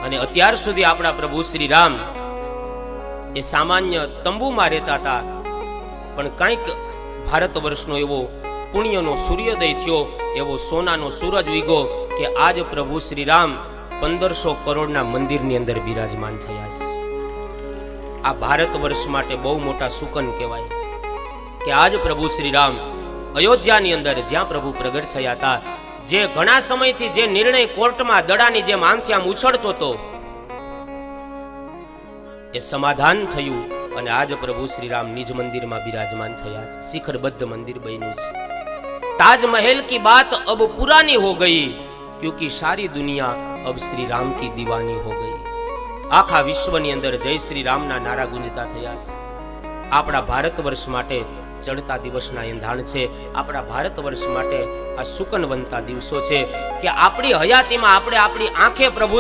અને અત્યાર સુધી આપણા પ્રભુ શ્રી રામ એ સામાન્ય તંબુમાં રહેતા હતા, પણ કંઈક ભારત વર્ષનો એવો પુણ્યનો સૂર્યોદય થયો, એવો સોનાનો સૂરજ વીગો કે આજ પ્રભુ શ્રી રામ 1500 કરોડના મંદિરની અંદર બિરાજમાન થયા છે. આ ભારત વર્ષ માટે બહુ મોટા સુકન કહેવાય કે આજ પ્રભુ શ્રી રામ અયોધ્યાની અંદર જ્યાં પ્રભુ પ્રગટ થયા હતા, જે ઘણા સમયથી જે નિર્ણય કોર્ટમાં દડાની જેમ આમથી આમ ઉછળતો હતો, એ સમાધાન થયું અને આજ પ્રભુ શ્રી રામ નિજ મંદિરમાં બિરાજમાન થયા છે. શિખરબદ્ધ મંદિર બન્યું છે. ताजमहल की बात अब पुरानी हो गई, क्योंकि सारी दुनिया अब श्री राम की दीवानी हो गई. आखा विश्वની અંદર જય શ્રી રામના નારા ગુંજતા થયા છે. આપણા ભારત વર્ષ માટે ચડતા દિવસના એંધાણ છે. આપણા ભારત વર્ષ માટે આ સુકનવંતા દિવસો છે કે આપણી હયાતીમાં આપણે આપણી આંખે પ્રભુ